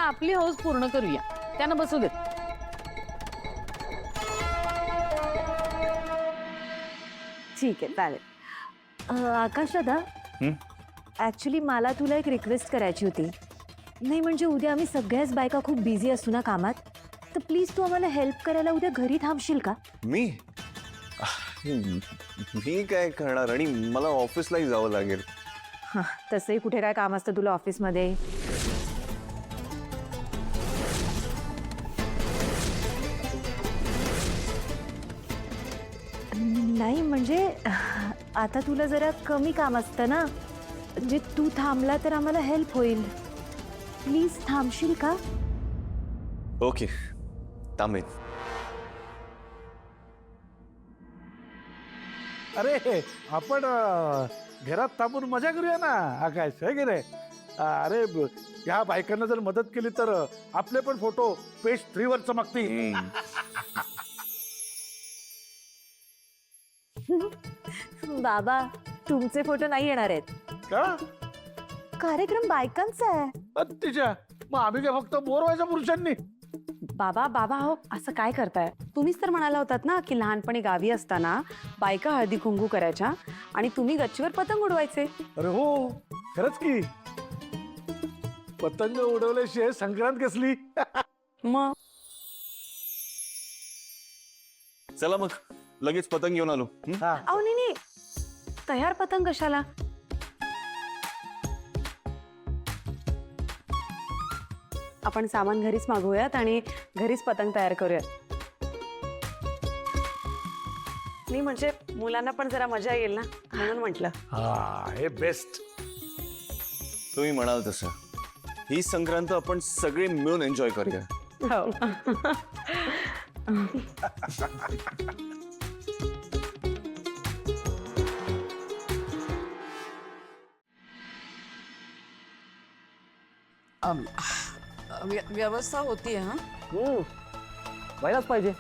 आपली हौस पूर्ण करूया. त्यांना बसू देत. ठीक आहे चालेल. आकाश दादा, ऍक्च्युली मला तुला एक रिक्वेस्ट करायची होती. नाही म्हणजे उद्या आम्ही सगळ्याच बायका खूप बिझी असू ना कामात, तर प्लीज तू आम्हाला हेल्प करायला उद्या घरी थांबशील का? मी मी काय करणार आणि मला ऑफिसलाही जावं लागेल. हां, तसंही कुठे काय काम असतं तुला ऑफिसमध्ये? नाही म्हणजे आता तुला जरा कमी काम असतं ना, म्हणजे तू थांबला तर आम्हाला हेल्प होईल. प्लीज थांबशील का? ओके, थांबेन. अरे आपण घरात थांबून मजा करूया ना आकाश, है की नाही? अरे या बायकांना जर मदत केली तर आपले पण फोटो पेज 3 वर चमकतील. बाबा, तुमचे फोटो नाही येणार आहेत. का? कार्यक्रम बायकांचा आहे. तिच्या मग आम्ही काय फक्त बोर व्हायच्या पुरुषांनी? बाबा बाबा हो, असं काय करताय? तुम्हीच तर म्हणाला होतात ना की लहानपणी गावी असताना बायका हळदी कुंकू करायच्या आणि तुम्ही गच्चीवर पतंग उडवायचे. अरे हो, खरंच की. पतंग उडवल्याशिवाय संक्रांत कसली? मग चला मग लगेच पतंग घेऊन आलो. हा. अहो नाही, तयार पतंग कशाला? आपण सामान घरीच मागवूयात आणि घरीच पतंग तयार करूयात. नाही म्हणजे मुलांना पण जरा मजा येईल ना, म्हणून म्हटलं. हा, हे बेस्ट. तुम्ही म्हणाल तसं ही संक्रांत आपण सगळे मिळून एन्जॉय करूया. हो. व्यवस्था होतीये. हा व्हायलाच पाहिजे.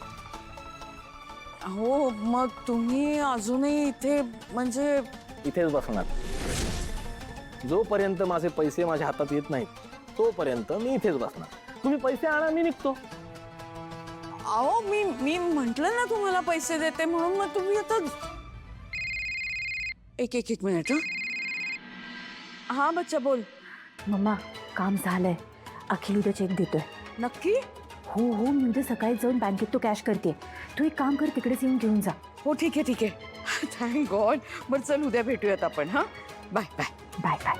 हो, मग तुम्ही अजूनही इथे म्हणजे इथेच बसणार. जोपर्यंत माझे पैसे माझ्या हातात येत नाहीत तोपर्यंत मी इथेच बसणार. तुम्ही पैसे आणा, मी निघतो. अहो मी म्हंटल ना तुम्हाला पैसे देते म्हणून. मग तुम्ही आता एक मिनिट. हा बच्चा बोल. मम्मा, काम झालंय. अखिल उद्या चेक देतोय. नक्की? हो हो, मी उद्या सकाळी जाऊन बँकेत तो कॅश करते. तू एक काम कर, तिकडेच येऊन घेऊन जा. हो ठीक आहे. Thank God. बरं चल उद्या भेटूयात आपण. हा बाय बाय. Bye bye.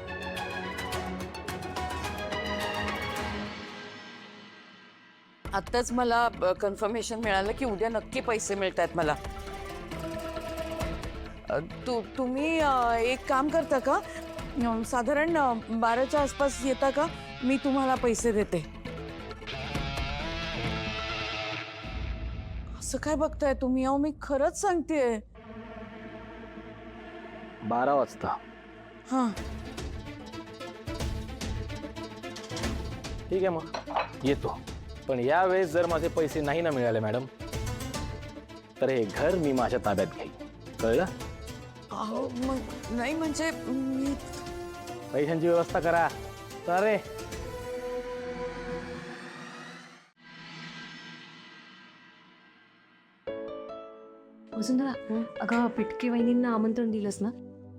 आत्ताच मला कन्फर्मेशन मिळालं की उद्या नक्की पैसे मिळत आहेत मला. तुम्ही एक काम करता का? साधारण 12च्या आसपास येता का? मी तुम्हाला पैसे देते. असं काय बघताय तुम्ही? अहो मी खरंच सांगतेय. 12 वाजता हा ठीक आहे, मग येतो. पण यावेळेस जर माझे पैसे नाही ना मिळाले मॅडम, तर हे घर मी माझ्या ताब्यात घेईन. कळलं? अहो मग नाही म्हणजे मी पैशांची व्यवस्था करा. अरे वसुंधरा, अगं पिटके वहिनींना आमंत्रण दिलंस ना?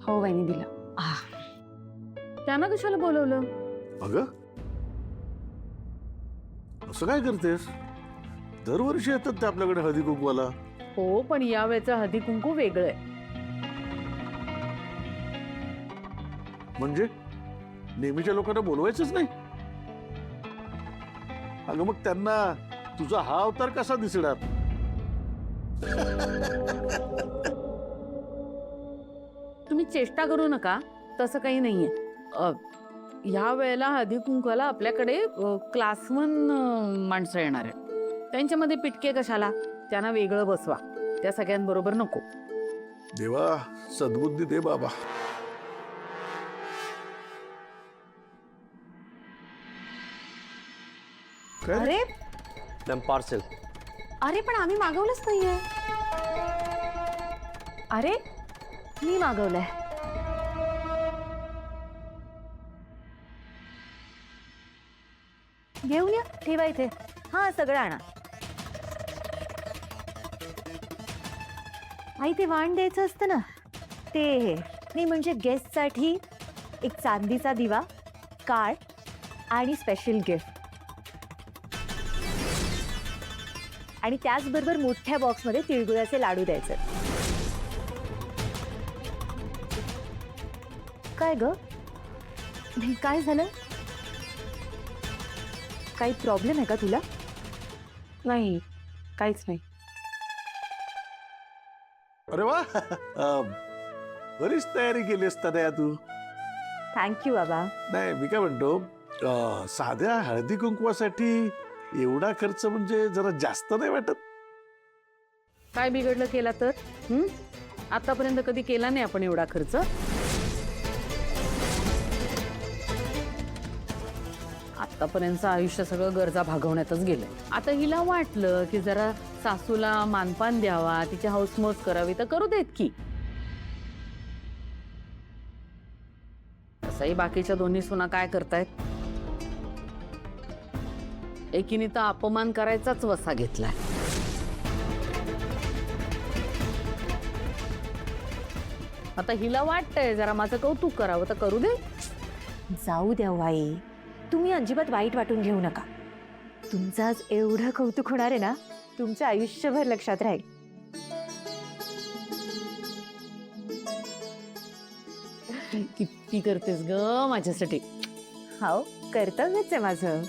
हो वहिनी दिलं. त्यांना कशाला बोलवलं? अगं असं काय करतेस? दरवर्षी येतात ते आपल्याकडे हळदी कुंकवाला. हो पण यावेळेचं हळदी कुंकू वेगळं आहे. म्हणजे नेहमीच्या लोकांना बोलवायचंच नाही? अगं मग त्यांना तुझा हा अवतार कसा दिसणार? तुम्ही चेष्टा करू नका. तसं काही नाहीये. ह्या वेळेला हळदी कुंकवाला आपल्याकडे क्लासवन माणसं येणार आहे. त्यांच्यामध्ये पिटके कशाला? त्यांना वेगळं बसवा. त्या सगळ्यांबरोबर नको. देवा सद्बुद्धी दे बाबा. काय? अरे मॅम पार्सल. अरे पण आम्ही मागवलंच नाहीये. अरे मी मागवलंय. घेऊन या, ठेवा इथे. हा, सगळं आणा. आई, ते वाण द्यायचं असतं ना, ते नाही म्हणजे गेस्टसाठी एक चांदीचा दिवा, कार्ड आणि स्पेशल गिफ्ट. आणि त्याचबरोबर मोठ्या बॉक्समध्ये तिळगुळाचे लाडू द्यायचे. काय ग? नाही, काय झालं? काही प्रॉब्लेम आहे का तुला? नाही, काहीच नाही. अरे वा बरीच तयारी केली असता या तू. थँक्यू बाबा. नाही, मी काय म्हणतो, साध्या हळदी कुंकवासाठी एवढा खर्च म्हणजे जरा जास्त नाही वाटत? काय बिघडलं केला तर? आतापर्यंत कधी केला नाही आपण एवढा खर्च. आतापर्यंतचं आयुष्य सगळं गरजा भागवण्यातच गेलंय. आता हिला वाटलं की जरा सासूला मानपान द्यावा, तिची हौसमौज करावी, तर करू देत की. तसंही बाकीच्या दोन्ही सुना काय करतायत? एकीने तर अपमान करायचाच वसा घेतलाय. आता हिला वाटतंय जरा माझं कौतुक करावं, तर करू दे. जाऊ द्या आई, तुम्ही अजिबात वाईट वाटून घेऊ नका. तुमचं आज एवढं कौतुक होणार आहे ना, तुमच्या आयुष्यभर लक्षात राहील. किती करतेस ग माझ्यासाठी. हो, कर्तव्यच आहे माझं.